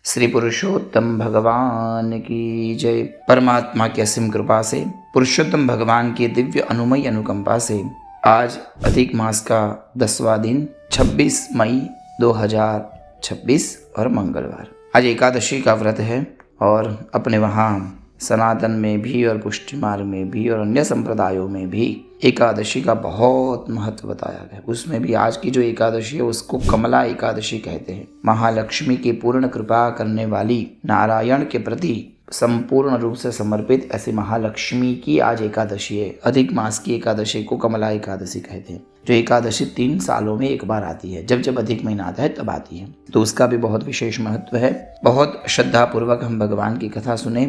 श्री पुरुषोत्तम भगवान की जय। परमात्मा की असीम कृपा से, पुरुषोत्तम भगवान की दिव्य अनुमय अनुकंपा से आज अधिक मास का 10वां दिन 26 मई 2026 और मंगलवार। आज एकादशी का व्रत है और अपने वहाँ सनातन में भी और पुष्टि मार्ग में भी और अन्य संप्रदायों में भी एकादशी का बहुत महत्व बताया गया। उसमें भी आज की जो एकादशी है उसको कमला एकादशी कहते हैं। महालक्ष्मी की पूर्ण कृपा करने वाली, नारायण के प्रति संपूर्ण रूप से समर्पित ऐसी महालक्ष्मी की आज एकादशी है। अधिक मास की एकादशी को कमला एकादशी कहते हैं। जो एकादशी 3 सालों में एक बार आती है, जब जब अधिक महीना आता है तब आती है, तो उसका भी बहुत विशेष महत्व है। बहुत श्रद्धा पूर्वक हम भगवान की कथा सुने।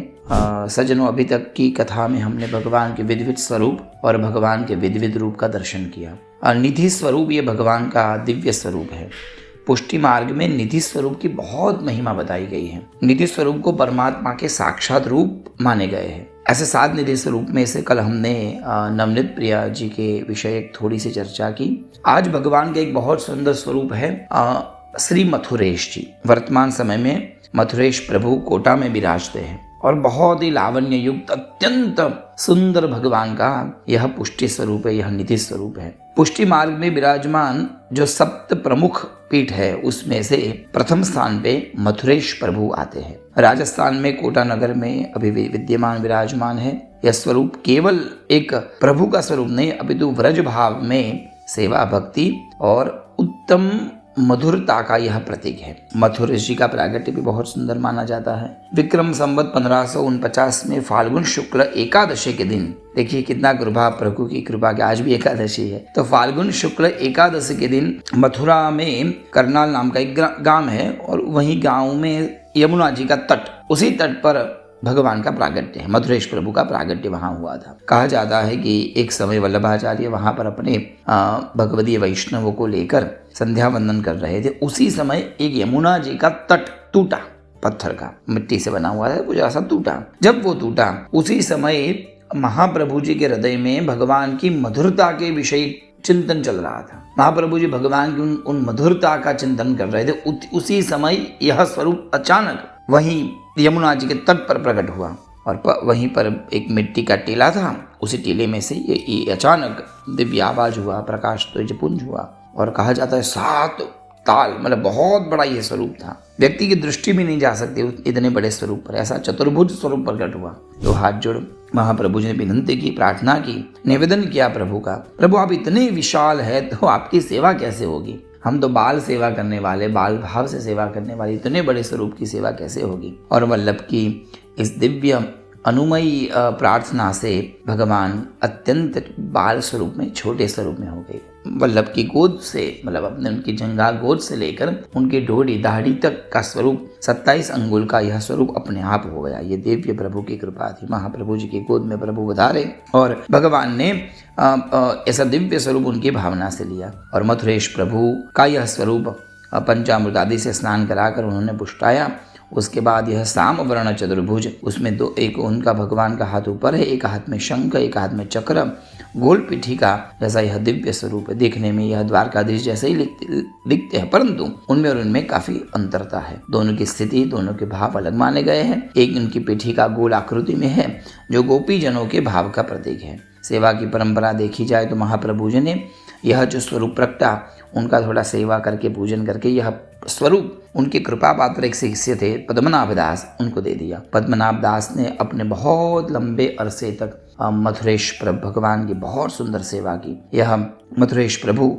सज्जनों, अभी तक की कथा में हमने भगवान के विविध स्वरूप और भगवान के विविध रूप का दर्शन किया। निधि स्वरूप ये भगवान का दिव्य स्वरूप है। पुष्टि मार्ग में निधि स्वरूप की बहुत महिमा बताई गई है। निधि स्वरूप को परमात्मा के साक्षात रूप माने गए हैं। ऐसे 7 निधि स्वरूप में से कल हमने नवनीत प्रिया जी के विषय थोड़ी सी चर्चा की। आज भगवान का एक बहुत सुंदर स्वरूप है श्री मथुरेश जी। वर्तमान समय में मथुरेश प्रभु कोटा में विराजते हैं और बहुत ही लावण्य युक्त अत्यंत सुंदर भगवान का यह पुष्टि स्वरूप है, यह निधि स्वरूप है। पुष्टि मार्ग में विराजमान जो 7 प्रमुख पीठ है उसमें से प्रथम स्थान पे मथुरेश प्रभु आते हैं। राजस्थान में कोटा नगर में अभी विद्यमान विराजमान है। यह स्वरूप केवल एक प्रभु का स्वरूप नहीं, अपितु व्रज भाव में सेवा, भक्ति और उत्तम मधुरता का यह प्रतीक है। मथुरेश जी का प्रागट्य भी बहुत सुंदर माना जाता है। विक्रम संवत 1549 में फाल्गुन शुक्ल एकादशी के दिन, देखिए कितना कृपा, प्रभु की कृपा के आज भी एकादशी है। तो फाल्गुन शुक्ल एकादशी के दिन मथुरा में करनाल नाम का एक गांव है और वहीं गांव में यमुना जी का तट, उसी तट पर भगवान का प्रागट्य है। मथुरेश प्रभु का प्रागट्य वहां हुआ था। कहा जाता है कि एक समय वल्लभाचार्य वहां पर अपने भगवदीय वैष्णवों को लेकर संध्या वंदन कर रहे थे। उसी समय एक यमुना जी का तट टूटा, पत्थर का, मिट्टी से बना हुआ है, कुछ ऐसा टूटा। जब वो टूटा उसी समय महाप्रभु जी के हृदय में भगवान की मधुरता के विषय चिंतन चल रहा था। महाप्रभु जी भगवान की उन मधुरता का चिंतन कर रहे थे। उसी समय यह स्वरूप अचानक वहीं यमुना जी के तट पर प्रकट हुआ और वहीं पर एक मिट्टी का टीला था। उसी टीले में से ये अचानक दिव्य आवाज हुआ, प्रकाश तेजपुंज हुआ और कहा जाता है 7 ताल, मतलब बहुत बड़ा ये स्वरूप था। व्यक्ति की दृष्टि भी नहीं जा सकती इतने बड़े स्वरूप पर। ऐसा चतुर्भुज स्वरूप प्रकट हुआ। तो हाथ जोड़ महाप्रभु जी ने विनती की, प्रार्थना की, निवेदन किया प्रभु का, प्रभु आप इतने विशाल है तो आपकी सेवा कैसे होगी? हम तो बाल सेवा करने वाले, बाल भाव से सेवा करने वाले, इतने बड़े स्वरूप की सेवा कैसे होगी? और वल्लभ की इस दिव्य अनुमयी प्रार्थना से भगवान अत्यंत बाल स्वरूप में, छोटे स्वरूप में हो गए। वल्लभ की गोद से, मतलब अपने उनकी जंघा गोद से लेकर उनकी डोरी दाढ़ी तक का स्वरूप 27 अंगुल का यह स्वरूप अपने आप हो गया। ये दिव्य प्रभु की कृपा थी। महाप्रभु जी की गोद में प्रभु पधारे और भगवान ने ऐसा दिव्य स्वरूप उनकी भावना से लिया और मथुरेश प्रभु का यह स्वरूप पंचामृत आदि से स्नान कराकर उन्होंने पुष्टाया। उसके बाद यह साम वर्ण चतुर्भुज, उसमें एक उनका भगवान का हाथ ऊपर है, एक हाथ में शंख, एक हाथ में चक्र, गोल पीठी का जैसा यह दिव्य स्वरूप है। देखने में यह द्वारकाधीश जैसे ही दिखते हैं, परंतु उनमें और उनमें काफी अंतरता है। दोनों की स्थिति, दोनों के भाव अलग माने गए हैं। एक उनकी पीठी का गोल आकृति में है जो गोपी जनों के भाव का प्रतीक है। सेवा की परंपरा देखी जाए तो महाप्रभु जी ने यह जो स्वरूप प्रकटा, उनका थोड़ा सेवा करके, पूजन करके यह स्वरूप उनके कृपा पात्र एक शिष्य थे पद्मनाभ दास, उनको दे दिया। पद्मनाभ दास ने अपने बहुत लंबे अरसे तक मथुरेश प्रभु भगवान की बहुत सुंदर सेवा की। यह मथुरेश प्रभु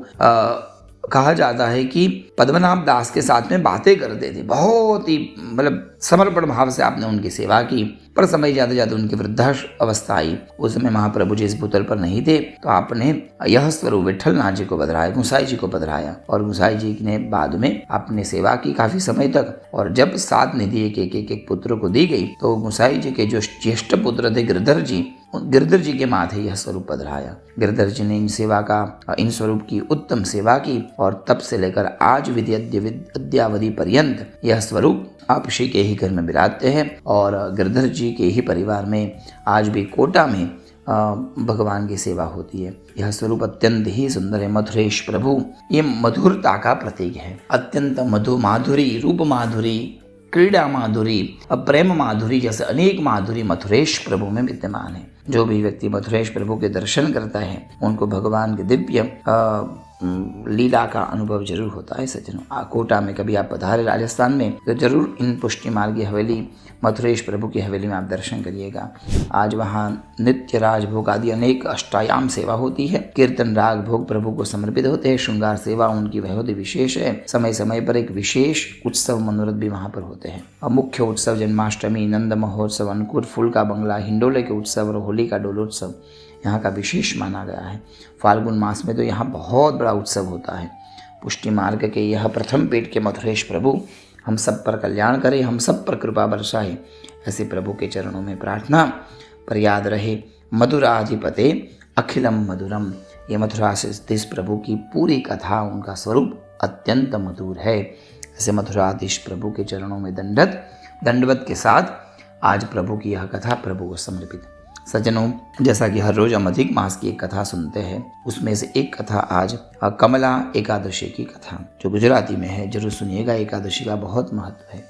कहा जाता है कि पद्मनाभ दास के साथ में बातें करते थे। बहुत ही मतलब समर्पण भाव से आपने उनकी सेवा की। पर समय जाते जाते उनकी वृद्धावस्था आई। उस समय महाप्रभु जी इस भूतल पर नहीं थे, तो आपने यह स्वरूप विठल नाथ जी को पधराया, गुसाई जी को पधराया और गुसाई जी ने बाद में आपने सेवा की काफी समय तक। और जब 7 निधि एक पुत्र को दी गई तो गुसाई जी के जो ज्येष्ठ पुत्र थे गिरधर जी के माथे यह स्वरूप पधराया। गिरधर जी ने इन स्वरूप की उत्तम सेवा की और तब से लेकर आज विद्यावधि पर्यंत यह स्वरूप आप श्री के ही घर में विराजते हैं और गिरधर जी के ही परिवार में आज भी कोटा में भगवान की सेवा होती है। यह स्वरूप अत्यंत ही सुंदर है। मथुरेश प्रभु ये मधुरता का प्रतीक है। अत्यंत माधुरी, रूप माधुरी, क्रीड़ा माधुरी, प्रेम माधुरी जैसे अनेक माधुरी मथुरेश प्रभु में विद्यमान है। जो भी व्यक्ति मथुरेश प्रभु के दर्शन करता है उनको भगवान के दिव्य लीला का अनुभव जरूर होता है। सज्जनों, कोटा में कभी आप पधारे राजस्थान में तो जरूर इन पुष्टि मार्ग की हवेली, मथुरेश प्रभु की हवेली में आप दर्शन करिएगा। आज वहाँ नित्य राजभोग आदि अनेक अष्टायाम सेवा होती है। कीर्तन राग भोग प्रभु को समर्पित होते हैं। श्रृंगार सेवा उनकी बहुत ही विशेष है। समय समय पर एक विशेष उत्सव मनोरथ भी वहाँ पर होते हैं। और मुख्य उत्सव जन्माष्टमी, नंद महोत्सव, अंकुर फूल का बंगला, हिंडोले के उत्सव और होली का डोलोत्सव यहाँ का विशेष माना गया है। फाल्गुन मास में तो यहाँ बहुत बड़ा उत्सव होता है। पुष्टि मार्ग के यह प्रथम पेट के मथुरेश प्रभु हम सब पर कल्याण करे, हम सब पर कृपा बरसाए, ऐसे प्रभु के चरणों में प्रार्थना। पर याद रहे, मधुराधिपते अखिलम मधुरम, ये मथुरा से स्थित प्रभु की पूरी कथा, उनका स्वरूप अत्यंत मधुर है। ऐसे मथुराधीश प्रभु के चरणों में दंडवत के साथ आज प्रभु की यह कथा प्रभु को समर्पित। सज्जनों, जैसा कि हर रोज हम अधिक मास की एक कथा सुनते हैं, उसमें से एक कथा आज कमला एकादशी की कथा जो गुजराती में है, जरूर सुनिएगा। एकादशी का बहुत महत्व है।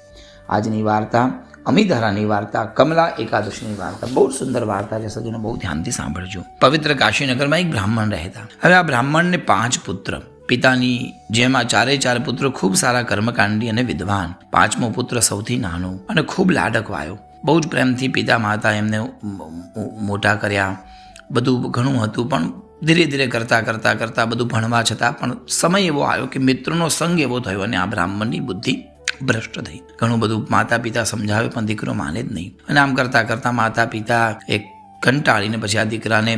આજની વાર્તા અમીધારાની વાર્તા, કમલા એકાદશીની વાર્તા, બહુ સુંદર વાર્તા છે સજ્જનો, બહુ ધ્યાનથી સાંભળજો। પવિત્ર કાશીનગરમાં એક બ્રાહ્મણ રહેતા। હવે આ બ્રાહ્મણને 5 પુત્ર, પિતાની જેમ આ ચારે પુત્રો ખૂબ સારા કર્મકાંડી અને વિદ્વાન। 5મો પુત્ર સૌથી નાનો અને ખૂબ લાડકવાયો। બહુ જ પ્રેમથી પિતા માતા એમને મોટા કર્યા। બધું ઘણું હતું, પણ ધીરે ધીરે કરતાં બધું ભણવા છતાં પણ સમય એવો આવ્યો કે મિત્રનો સંગ એવો થયો અને આ બ્રાહ્મણની બુદ્ધિ ભ્રષ્ટ થઈ। ઘણું બધું માતા પિતા સમજાવે પણ દીકરો માને જ નહીં। અને આમ કરતાં માતા પિતા એક કંટાળીને પછી આ દીકરાને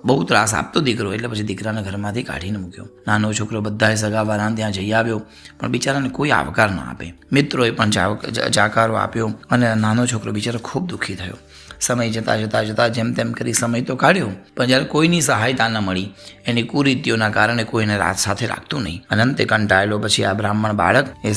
બહુ ત્રાસ આપતો દીકરો, એટલે પછી દીકરાને ઘરમાંથી કાઢીને મૂક્યો। નાનો છોકરો બધાએ સગાવાળાને ત્યાં જઈ આવ્યો, પણ બિચારાને કોઈ આવકાર ન આપે। મિત્રોએ પણ જાકારો આપ્યો અને નાનો છોકરો બિચારો ખૂબ દુઃખી થયો। સમય જતાં જેમ તેમ કરી સમય તો કાઢ્યો, પણ જ્યારે કોઈની સહાયતા ન મળી, એની કુરીતિઓના કારણે કોઈને રાત સાથે રાખતું નહીં। અનંતે કંટાળેલો પછી આ બ્રાહ્મણ બાળક એ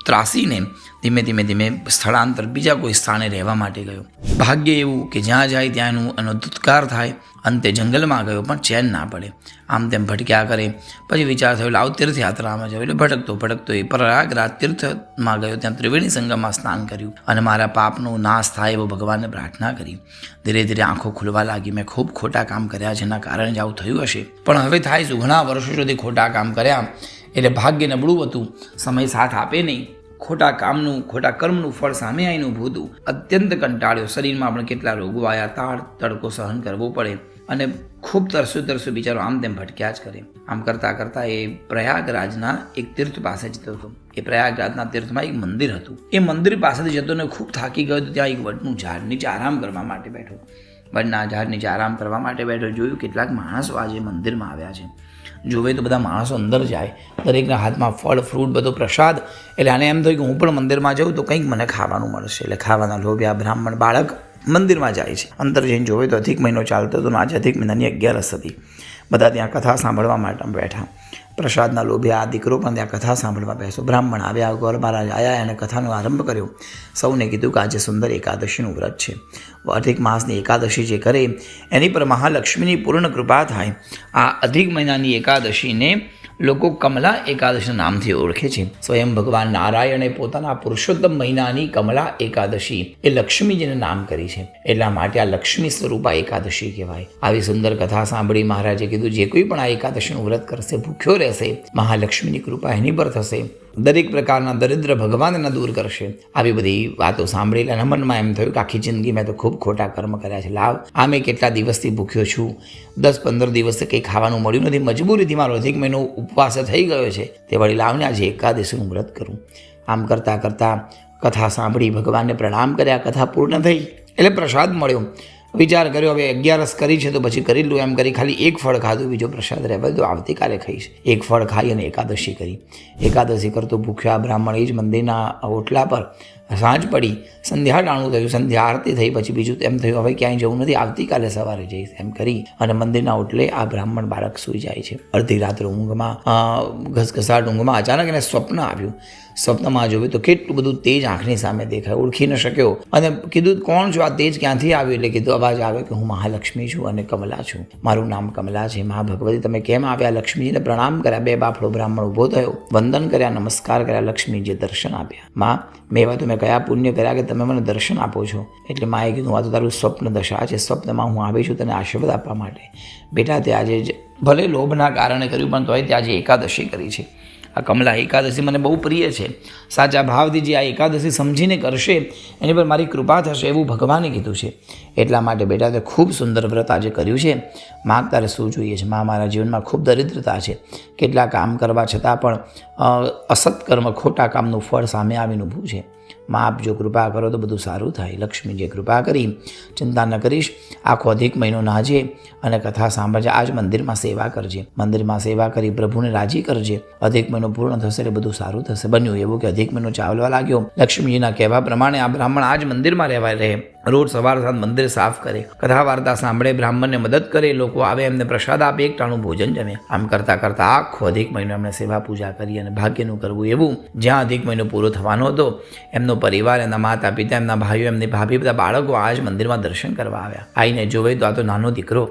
ત્રાસીને ધીમે ધીમે સ્થળાંતર બીજા કોઈ સ્થાને રહેવા માટે ગયો। ભાગ્ય એવું કે જ્યાં જાય ત્યાં એનો ધુત્કાર થાય। અંતે જંગલમાં ગયો, પણ ચેન ના પડે। આમ તેમ ભટક્યા કરે। પછી વિચાર થયો, લાવ તીર્થયાત્રામાં જાવ। એટલે ભટકતો એ પ્રયાગરાજ તીર્થમાં ગયો। ત્યાં ત્રિવેણી સંગમમાં સ્નાન કર્યું અને મારા પાપનો નાશ થાય એવો ભગવાનને પ્રાર્થના કરી। ધીરે ધીરે આંખો ખુલવા લાગી। મેં ખૂબ ખોટા કામ કર્યા, જેના કારણે જ આવું થયું હશે, પણ હવે થાય શું, ઘણા વર્ષો સુધી ખોટા કામ કર્યા એટલે ભાગ્ય નબળું હતું, સમય સાથ આપે નહીં। ખોટા કામનું, ખોટા કર્મનું ફળ સામે આવીને ઊભું હતું। અત્યંત કંટાળ્યો। શરીરમાં પણ કેટલા રોગો આવ્યા। તાળ તડકો સહન કરવો પડે અને ખૂબ તરસ્યું બિચારો આમ તેમ ભટક્યા જ કરે। આમ કરતાં એ પ્રયાગરાજના એક તીર્થ પાસે જતો હતો। એ પ્રયાગરાજના તીર્થમાં એક મંદિર હતું। એ મંદિર પાસેથી જતો ને ખૂબ થાકી ગયો તો ત્યાં એક વડનું ઝાડ નીચે આરામ કરવા માટે બેઠો। વડના ઝાડ નીચે આરામ કરવા માટે બેઠો। જોયું કેટલાક માણસો આજે મંદિરમાં આવ્યા છે। જોવે તો બધા માણસો અંદર જાય, દરેકના હાથમાં ફળ ફ્રૂટ બધો પ્રસાદ। એટલે આને એમ થયું કે હું પણ મંદિરમાં જાઉં તો કંઈક મને ખાવાનું મળશે। એટલે ખાવાના લોભે આ બ્રાહ્મણ બાળક મંદિરમાં જાય છે। અંદર જઈને જોવે તો અધિક મહિનો ચાલતો હતો ને આજે અધિક મહિનાની 11 હતી। બધા ત્યાં કથા સાંભળવા માટે બેઠા। પ્રસાદના લોભે આ દીકરો પણ ત્યાં કથા સાંભળવા બેસો। બ્રાહ્મણ આવ્યા, ગોર મહારાજ આવ્યા, એને કથાનો આરંભ કર્યો। સૌને કીધું કે આજે સુંદર એકાદશીનું વ્રત છે। અધિક માસની એકાદશી જે કરે એની પર મહાલક્ષ્મીની પૂર્ણ કૃપા થાય। આ અધિક મહિનાની એકાદશીને લોકો કમલા એકાદશીના નામથી ઓળખે છે। સ્વયં ભગવાન નારાયણે પોતાના પુરુષોત્તમ મહિનાની કમલા એકાદશી એ લક્ષ્મીજીને નામ કરી છે, એટલા માટે આ લક્ષ્મી સ્વરૂપા એકાદશી કહેવાય। આવી સુંદર કથા સાંભળી મહારાજે કીધું, જે કોઈ પણ આ એકાદશીનું વ્રત કરશે, ભૂખ્યો રહેશે, મહાલક્ષ્મીની કૃપા એની પર થશે। દરેક પ્રકારના દરિદ્ર ભગવાન એના દૂર કરશે। આવી બધી વાતો સાંભળી એટલે મનમાં એમ થયું કે આખી જિંદગી મેં તો ખૂબ ખોટા કર્મ કર્યા છે। લાવ, આમે કેટલા દિવસથી ભૂખ્યો છું, 10-15 દિવસથી કંઈ ખાવાનું મળ્યું નથી, મજબૂરીથી મારો અધિક મહિનો ઉપવાસ થઈ ગયો છે, તે વળી લાવને આજે એકાદશીનું વ્રત કરું। આમ કરતાં કથા સાંભળી, ભગવાનને પ્રણામ કર્યા। કથા પૂર્ણ થઈ એટલે પ્રસાદ મળ્યો। વિચાર કર્યો હવે 11 કરી છે તો પછી કરી લઉં એમ કરી ખાલી એક ફળ ખાધું, બીજો પ્રસાદ રહેવા તો આવતીકાલે ખાઈશ। એક ફળ ખાઈ અને એકાદશી કરી। એકાદશી કરતો ભૂખ્યો આ બ્રાહ્મણ એ જ મંદિરના ઓટલા પર સાંજ પડી, સંધ્યા ટાણું થયું, સંધ્યા આરતી થઈ, પછી બીજું એમ થયું હવે ક્યાંય જવું નથી, આવતીકાલે સવારે જઈશ એમ કરી અને મંદિરના ઓટલે આ બ્રાહ્મણ બાળક સૂઈ જાય છે। અડધી રાત્રે ઊંઘમાં ઘસઘસાટ ઊંઘમાં અચાનક એને સ્વપ્ન આવ્યું। સ્વપ્નમાં જોયું તો કેટલું બધું તેજ આંખની સામે દેખાય, ઓળખી ન શક્યો અને કીધું કોણ છો, આ તેજ ક્યાંથી આવ્યું? એટલે કીધું અવાજ આવ્યો કે હું મહાલક્ષ્મી છું અને કમલા છું, મારું નામ કમલા છે. મા ભગવતી તમે કેમ આવ્યા? લક્ષ્મીજીને પ્રણામ કર્યા. 2 બાફડો બ્રાહ્મણ ઊભો થયો, વંદન કર્યા, નમસ્કાર કર્યા. લક્ષ્મીજીએ દર્શન આપ્યા. માં, મેં એવા તમે કયા પુણ્ય કર્યા કે તમે મને દર્શન આપો છો? એટલે માએ કીધું, આ તો તારું સ્વપ્ન દશા છે, સ્વપ્નમાં હું આવી છું તને આશીર્વાદ આપવા માટે. બેટા, તે આજે ભલે લોભના કારણે કર્યું પણ તોય તે આજે એકાદશી કરી છે. આ કમલા એકાદશી મને બહુ પ્રિય છે. સાચા ભાવથી જે આ એકાદશી સમજીને કરશે એની પર મારી કૃપા થશે એવું ભગવાને કીધું છે. એટલા માટે બેટા તે ખૂબ સુંદર વ્રત આજે કર્યું છે. માં, તારે શું જોઈએ છે? માં, મારા જીવનમાં ખૂબ દરિદ્રતા છે. કેટલા કામ કરવા છતાં પણ અસત્કર્મ, ખોટા કામનું ફળ સામે આવીને ઊભું છે. માં, આપ જો કૃપા કરો તો બધું સારું થાય. લક્ષ્મીજીએ કૃપા કરી. ચિંતા ન કરીશ. આખો અધિક મહિનો નાજે અને કથા સાંભળજે. આજ મંદિરમાં સેવા કરજે. મંદિરમાં સેવા કરી પ્રભુને રાજી કરજે. અધિક મહિનો પૂર્ણ થશે એટલે બધું સારું થશે. બન્યું એવું કે અધિક મહિનો ચાલવા લાગ્યો. લક્ષ્મીજીના કહેવા પ્રમાણે આ બ્રાહ્મણ આજ મંદિરમાં રહેવા રહે. રોજ સવાર સાંજ મંદિર સાફ કરે, કથા વાર્તા સાંભળે, બ્રાહ્મણને મદદ કરે, લોકો આવે એમને પ્રસાદ આપે, એક ટાણું ભોજન જમે. આમ કરતાં કરતાં આખો અધિક મહિનો એમણે સેવા પૂજા કરી અને ભાગ્યનું કરવું એવું. જ્યાં અધિક મહિનો પૂરો થવાનો હતો એમનો પરિવાર, એમના માતા પિતા, એમના ભાઈઓ, એમની ભાભી, બધા બાળકો આજ મંદિરમાં દર્શન કરવા આવ્યા. આવીને જોવે તો આ તો નાનો દીકરો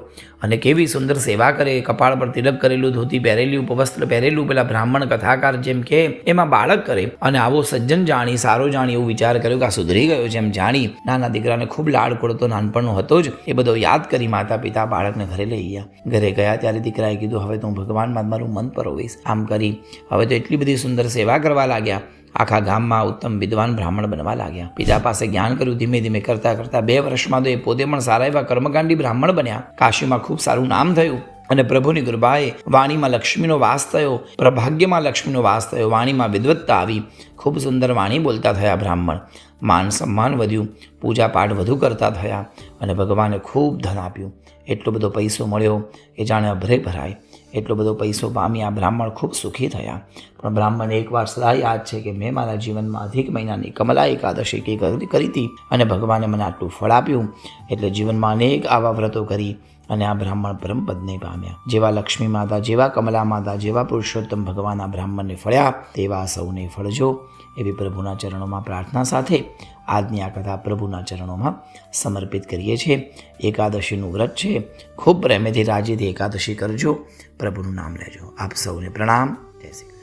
અને કેવી સુંદર સેવા કરે. કપાળ પર તિલક કરેલું, ધોતી પહેરેલી, ઉપવસ્ત્ર પહેરેલું. પેલા બ્રાહ્મણ કથાકાર જેમ કે એમાં બાળક કરે. અને આવો સજ્જન જાણી, સારો જાણી એવું વિચાર કર્યો કે આ સુધરી ગયો છે એમ જાણી નાના દીકરાને ખૂબ લાડ પડતો નાનપણનો હતો જ એ બધો યાદ કરી માતા પિતા બાળકને ઘરે લઈ ગયા. ઘરે ગયા ત્યારે દીકરાએ કીધું, હવે તો હું ભગવાનમાં મારું મન પરોવીશ. આમ કરી હવે તો એટલી બધી સુંદર સેવા કરવા લાગ્યા. આખા ગામમાં ઉત્તમ વિદ્વાન બ્રાહ્મણ બનવા લાગ્યા. પિતા પાસે જ્ઞાન કર્યું. ધીમે ધીમે કરતાં 2 વર્ષમાં તો એ પોતે પણ સારા એવા કર્મકાંડી બ્રાહ્મણ બન્યા. કાશીમાં ખૂબ સારું નામ થયું અને પ્રભુની કૃપાએ વાણીમાં લક્ષ્મીનો વાસ થયો, પ્રભાગ્યમાં લક્ષ્મીનો વાસ થયો, વાણીમાં વિદ્વત્તા આવી. ખૂબ સુંદર વાણી બોલતા થયા બ્રાહ્મણ. માન સન્માન વધ્યું, પૂજા પાઠ વધુ કરતા થયા અને ભગવાને ખૂબ ધન આપ્યું. એટલો બધો પૈસો મળ્યો કે જાણે અભરે ભરાય. એટલો બધો પૈસો પામી આ બ્રાહ્મણ ખૂબ સુખી થયા. પણ બ્રાહ્મણને એકવાર સદા યાદ છે કે મેં મારા જીવનમાં અધિક મહિનાની કમલા એકાદશી કરી હતી અને ભગવાને મને આટલું ફળ આપ્યું. એટલે જીવનમાં અનેક આવા વ્રતો કરી અને આ બ્રાહ્મણ પરમપદને પામ્યા. જેવા લક્ષ્મી માતા, જેવા કમલા માતા, જેવા પુરુષોત્તમ ભગવાન આ બ્રાહ્મણને ફળ્યા તેવા સૌને ફળજો એવી પ્રભુના ચરણોમાં પ્રાર્થના સાથે આજની આ કથા પ્રભુના ચરણોમાં સમર્પિત કરીએ છીએ. એકાદશીનું વ્રત છે. ખૂબ પ્રેમેથી રાજીથી એકાદશી કરજો. પ્રભુનું નામ લેજો. આપ સૌને પ્રણામ. જય શ્રી કૃષ્ણ.